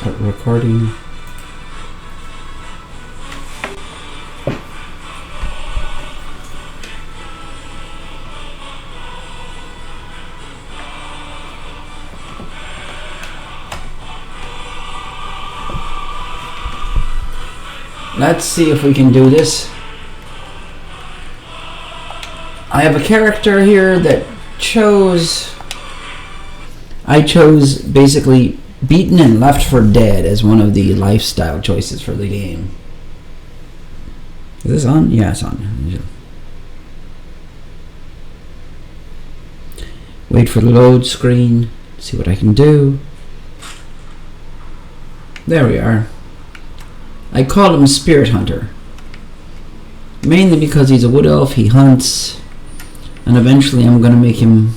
Start recording. Let's see if we can do this. I have a character here that I chose basically beaten and left for dead as one of the lifestyle choices for the game. Is this on? Yeah, it's on. Wait for the load screen. See what I can do. There we are. I call him Spirit Hunter. Mainly because he's a wood elf, he hunts, and eventually I'm going to make him,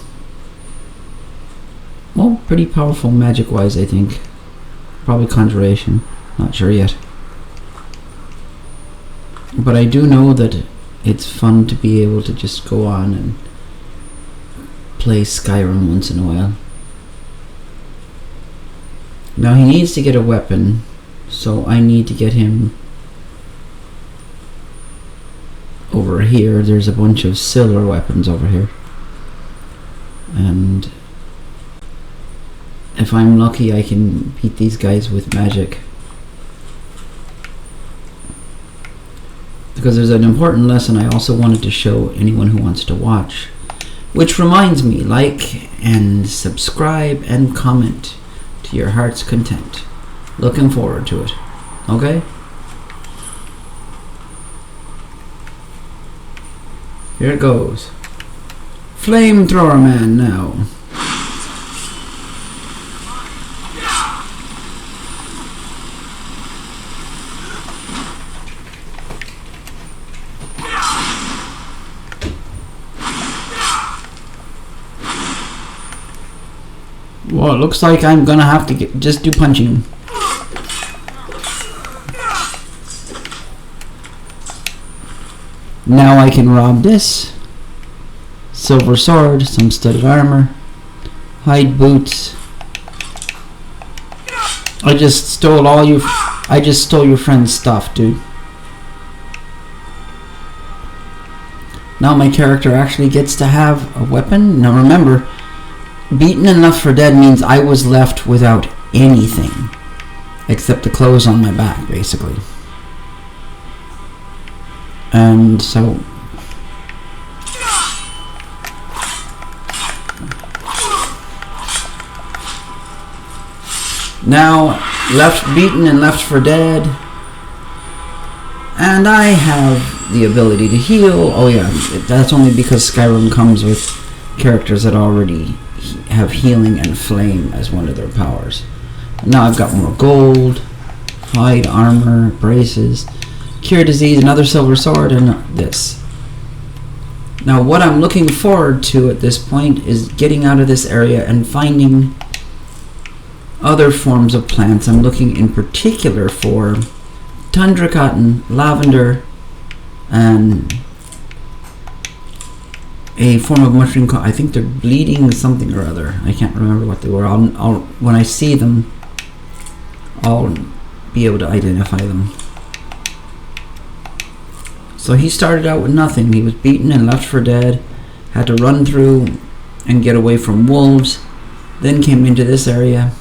well, pretty powerful magic-wise, I think. Probably conjuration, not sure yet. But I do know that it's fun to be able to just go on and play Skyrim once in a while. Now he needs to get a weapon, so I need to get him over here. There's a bunch of silver weapons over here, and if I'm lucky I can beat these guys with magic, because there's an important lesson I also wanted to show anyone who wants to watch, which reminds me, like and subscribe and comment to your heart's content. Looking forward to it. Okay? Here it goes. Flamethrower man now. Well, it looks like I'm gonna have to just do punching. Now I can rob this. Silver sword, some studded armor, hide boots. I just stole your friend's stuff, dude. Now my character actually gets to have a weapon. Now remember, beaten and left for dead means I was left without anything except the clothes on my back, basically. And so now left beaten and left for dead, and I have the ability to heal. Oh yeah, that's only because Skyrim comes with characters that already have healing and flame as one of their powers. Now I've got more gold, hide, armor, braces, cure disease, another silver sword, and this. Now what I'm looking forward to at this point is getting out of this area and finding other forms of plants. I'm looking in particular for tundra cotton, lavender, and a form of mushroom called, I think they're bleeding something or other. I can't remember what they were. I'll when I see them, I'll be able to identify them. So he started out with nothing. He was beaten and left for dead, had to run through and get away from wolves, then came into this area.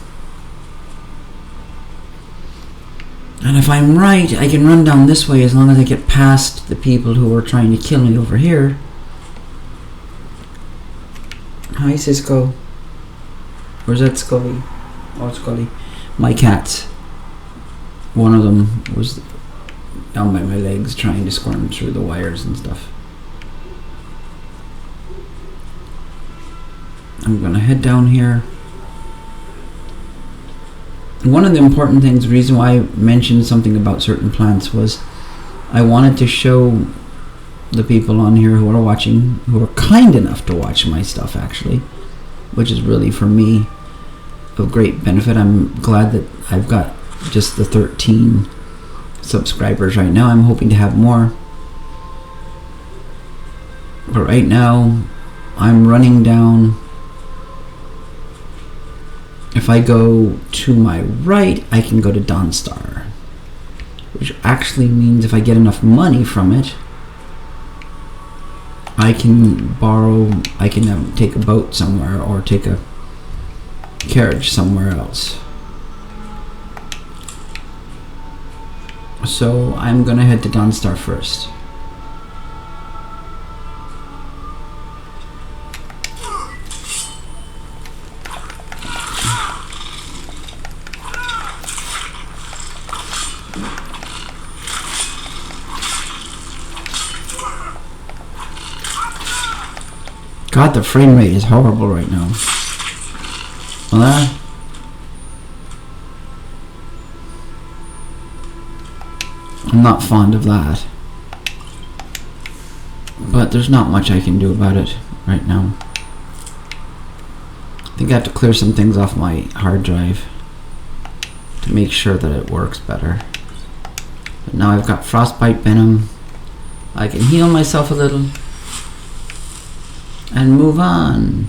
And if I'm right, I can run down this way as long as I get past the people who are trying to kill me over here. Hi, Cisco. Where's that Scully? Oh, Scully. My cats. One of them was down by my legs trying to squirm through the wires and stuff. I'm gonna head down here. One of the important things, the reason why I mentioned something about certain plants, was I wanted to show the people on here who are watching, who are kind enough to watch my stuff actually, which is really for me of great benefit. I'm glad that I've got just the 13 subscribers right now. I'm hoping to have more, but right now I'm running down. if I go to my right, I can go to Dawnstar, which actually means if I get enough money from it, I can take a boat somewhere or take a carriage somewhere else. So I'm gonna head to Dawnstar first. God, the frame rate is horrible right now. I'm not fond of that. But there's not much I can do about it right now. I think I have to clear some things off my hard drive to make sure that it works better. But now I've got frostbite venom. I can heal myself a little and move on.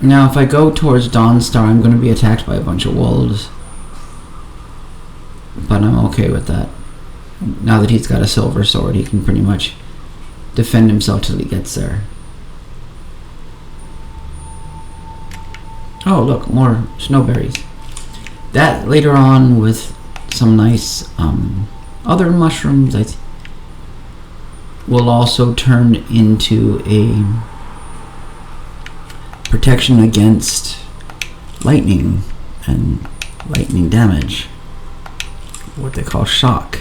Now if I go towards Dawnstar, I'm going to be attacked by a bunch of wolves. But I'm okay with that. Now that he's got a silver sword, he can pretty much defend himself till he gets there. Oh look, more snowberries. That later on with some nice other mushrooms will also turn into a protection against lightning and lightning damage. What they call shock.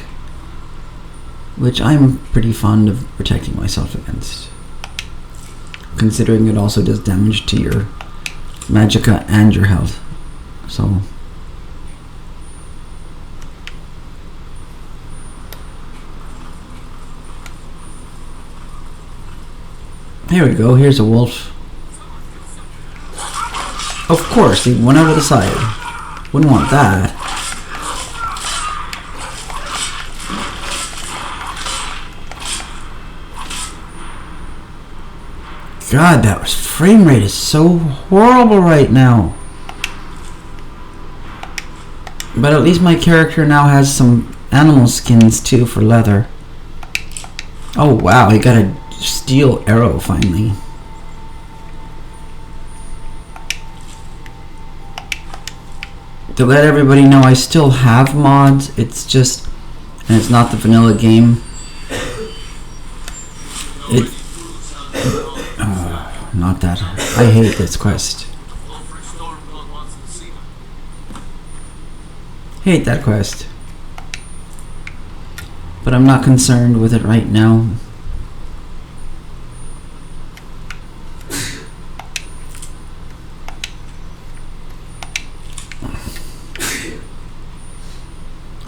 Which I'm pretty fond of protecting myself against. Considering it also does damage to your magicka and your health. So here we go, here's a wolf. Of course, he went over the side. Wouldn't want that. God, that frame rate is so horrible right now. But at least my character now has some animal skins too for leather. Oh wow, he got a steel arrow finally. To let everybody know, I still have mods. It's just, and it's not the vanilla game. Not that. I hate this quest. Hate that quest. But I'm not concerned with it right now.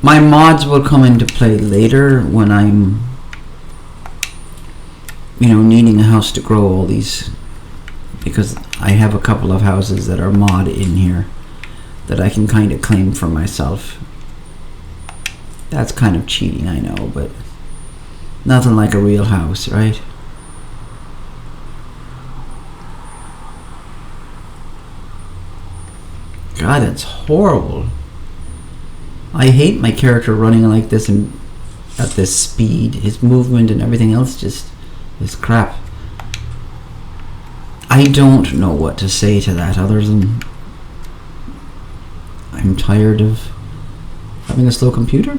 My mods will come into play later when I'm, needing a house to grow all these, because I have a couple of houses that are mod in here that I can kind of claim for myself. That's kind of cheating, I know, but nothing like a real house, right? God, that's horrible. I hate my character running like this and at this speed. His movement and everything else just is crap. I don't know what to say to that other than I'm tired of having a slow computer.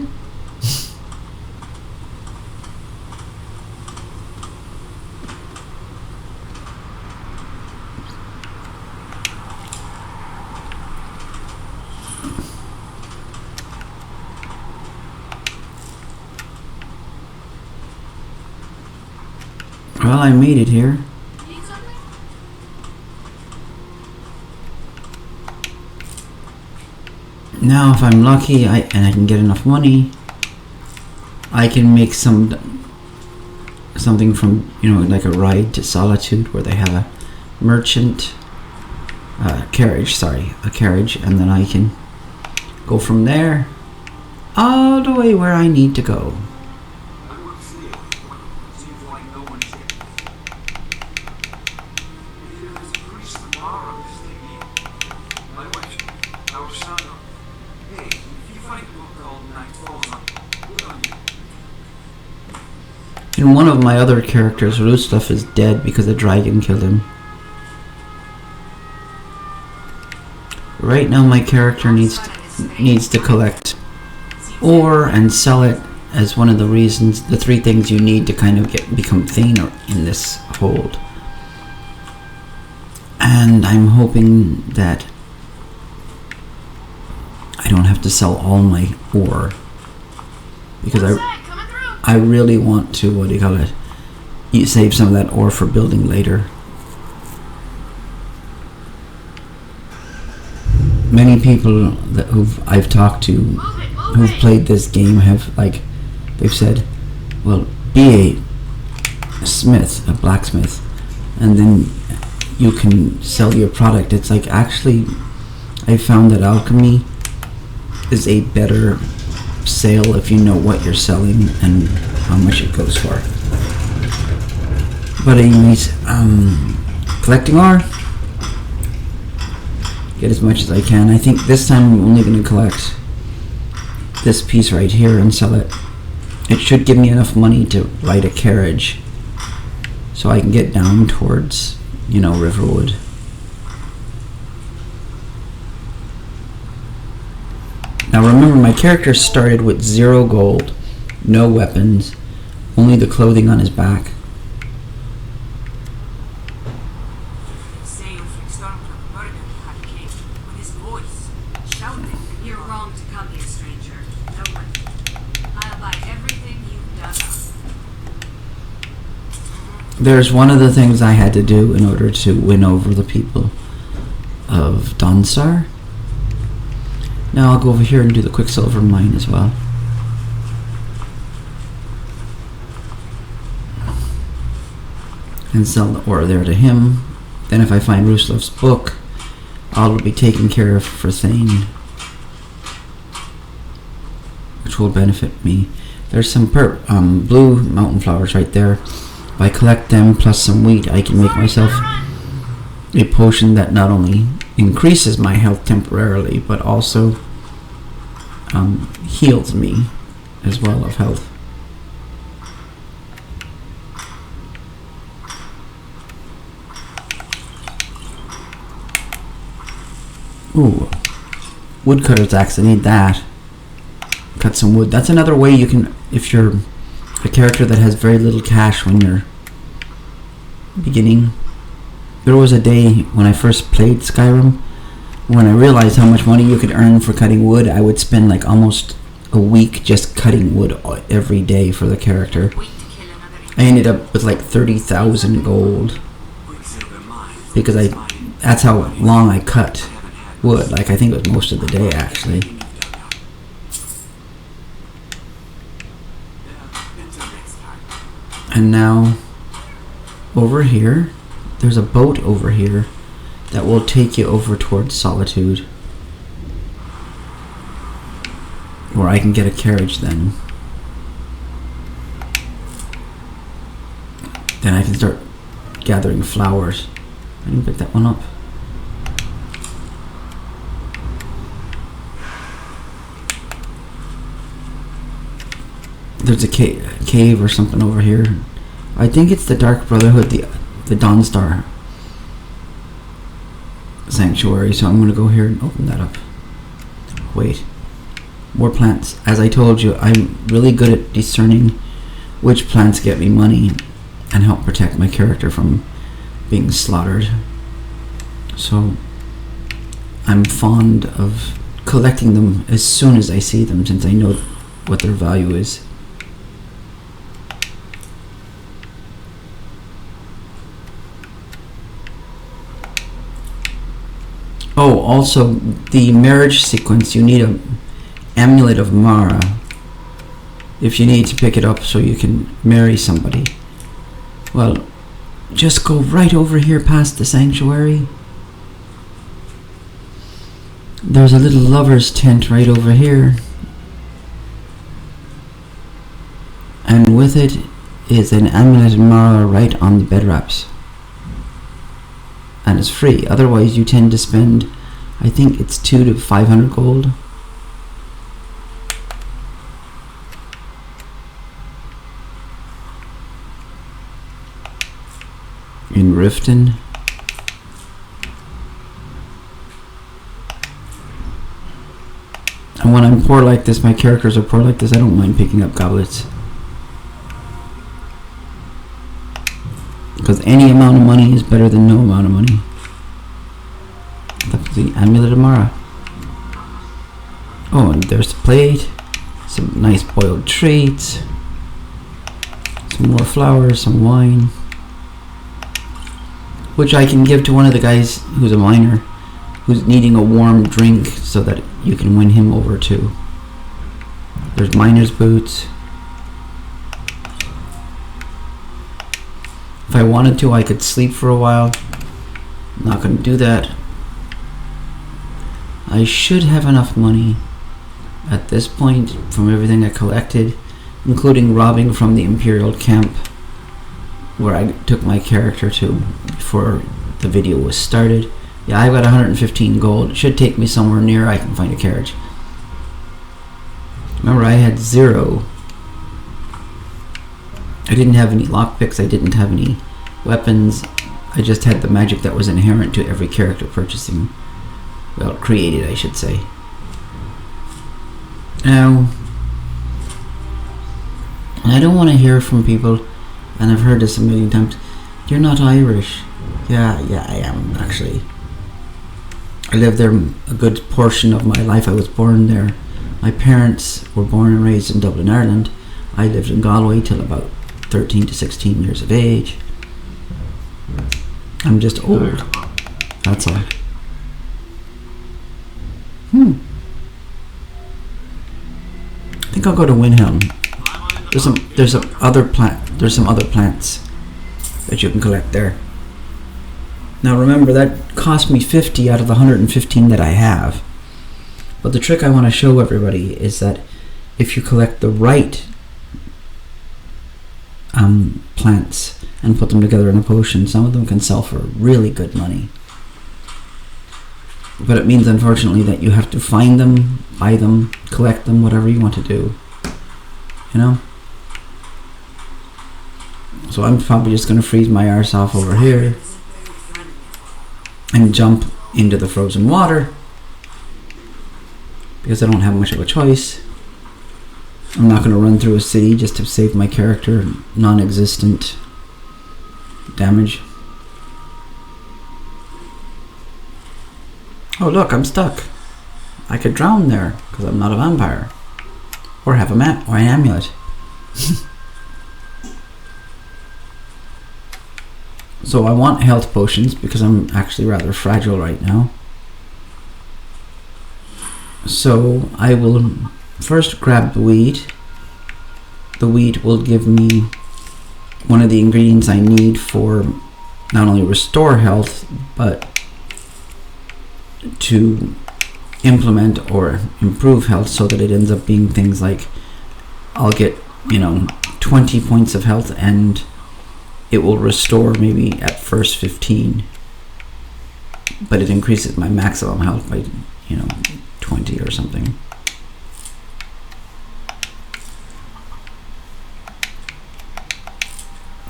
Well, I made it here. Now, if I'm lucky and I can get enough money, I can make something from, like a ride to Solitude where they have a merchant carriage, and then I can go from there all the way where I need to go. And one of my other characters, Woodelf, is dead because a dragon killed him. Right now my character needs to collect ore and sell it as one of the reasons, the 3 things you need to kind of become Thane in this hold. And I'm hoping that I don't have to sell all my ore, because I really want to, save some of that ore for building later. Many people who I've talked to who've played this game have, they've said, well, be a smith, a blacksmith, and then you can sell your product. It's like, actually, I found that alchemy is a better sale if you know what you're selling and how much it goes for. But anyways, collecting ore. Get as much as I can. I think this time I'm only going to collect this piece right here and sell it. It should give me enough money to ride a carriage so I can get down towards, Riverwood. Now remember, my character started with 0 gold, no weapons, only the clothing on his back. There's one of the things I had to do in order to win over the people of Donstar. Now I'll go over here and do the Quicksilver mine as well. And sell the ore there to him. Then if I find Woodelf's book, I'll be taken care of for Thane, which will benefit me. There's some blue mountain flowers right there. If I collect them plus some wheat, I can make myself a potion that not only increases my health temporarily, but also heals me as well of health. Ooh, woodcutter's axe, I need that. Cut some wood. That's another way you can, if you're a character that has very little cash when you're beginning. There was a day when I first played Skyrim when I realized how much money you could earn for cutting wood. I would spend like almost a week just cutting wood every day for the character. I ended up with like 30,000 gold because that's how long I cut wood. Like, I think it was most of the day actually. And now over here, there's a boat over here that will take you over towards Solitude, where I can get a carriage then. Then I can start gathering flowers. I didn't pick that one up. There's a cave or something over here. I think it's the Dark Brotherhood, the Dawnstar Sanctuary, so I'm going to go here and open that up. Wait. More plants. As I told you, I'm really good at discerning which plants get me money and help protect my character from being slaughtered. So I'm fond of collecting them as soon as I see them, since I know what their value is. Oh, also, the marriage sequence, you need a amulet of Mara if you need to pick it up so you can marry somebody. Well, just go right over here past the sanctuary. There's a little lover's tent right over here. And with it is an amulet Mara right on the bed wraps. And it's free. Otherwise you tend to spend, I think it's 200 to 500 gold. In Riften. And when I'm poor like this, my characters are poor like this, I don't mind picking up goblets. Because any amount of money is better than no amount of money. That's the Amulet of Mara. Oh, and there's the plate. Some nice boiled treats. Some more flowers, some wine. Which I can give to one of the guys who's a miner, who's needing a warm drink so that you can win him over too. There's miner's boots. If I wanted to, I could sleep for a while. I'm not going to do that. I should have enough money at this point from everything I collected, including robbing from the Imperial camp where I took my character to before the video was started. Yeah, I've got 115 gold. It should take me somewhere near I can find a carriage. Remember, I had 0. I didn't have any lockpicks, I didn't have any weapons. I just had the magic that was inherent to every character purchasing. Well, created, I should say. Now, I don't want to hear from people, and I've heard this a million times, you're not Irish. Yeah, I am, actually. I lived there a good portion of my life. I was born there. My parents were born and raised in Dublin, Ireland. I lived in Galway till about 13 to 16 years of age. I'm just old. That's all. I think I'll go to Windhelm. There's some other plants that you can collect there. Now remember, that cost me 50 out of the 115 that I have. But the trick I want to show everybody is that if you collect the right plants and put them together in a potion, some of them can sell for really good money. But it means, unfortunately, that you have to find them, buy them, collect them, whatever you want to do. You know? So I'm probably just going to freeze my arse off over here and jump into the frozen water because I don't have much of a choice. I'm not going to run through a city just to save my character non-existent damage. Oh look, I'm stuck. I could drown there because I'm not a vampire. Or have a map or an amulet. So I want health potions because I'm actually rather fragile right now. So I will first grab the wheat. The wheat will give me one of the ingredients I need for not only restore health, but to implement or improve health so that it ends up being things like I'll get, 20 points of health and it will restore maybe at first 15, but it increases my maximum health by 20 or something.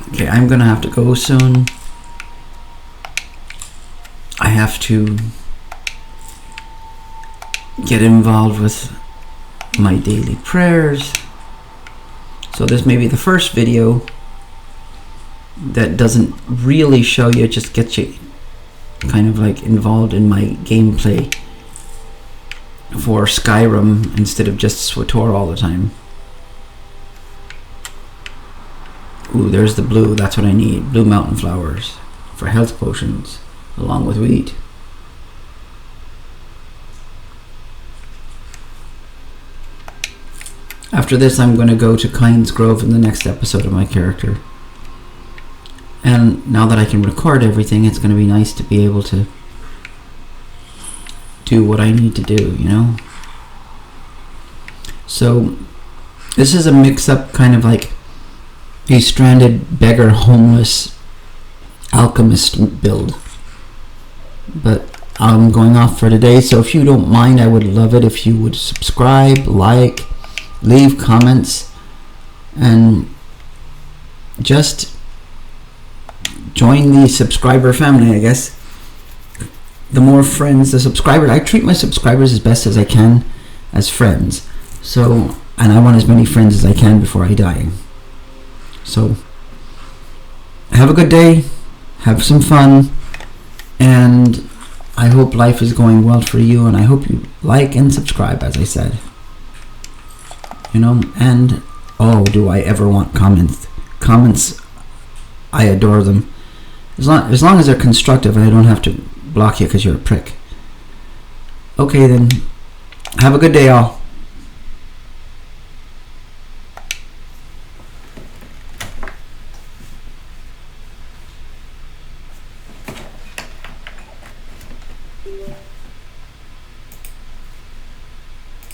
Okay, I'm gonna have to go soon. I have to get involved with my daily prayers. So this may be the first video that doesn't really show you, it just gets you kind of like involved in my gameplay for Skyrim instead of just SWTOR all the time. Ooh, there's the blue, that's what I need. Blue mountain flowers for health potions along with wheat. After this, I'm going to go to Kyne's Grove in the next episode of my character. And now that I can record everything, it's going to be nice to be able to do what I need to do, So, this is a mix-up kind of like a stranded beggar homeless alchemist build. But I'm going off for today, so if you don't mind, I would love it if you would subscribe, like, leave comments, and just join the subscriber family, I guess. The more friends, the subscribers, I treat my subscribers as best as I can as friends. So, and I want as many friends as I can before I die. So, have a good day, have some fun, and I hope life is going well for you, and I hope you like and subscribe, as I said. You know, and oh, do I ever want comments. Comments, I adore them. As long as they're constructive and I don't have to block you because you're a prick. Okay then, have a good day all.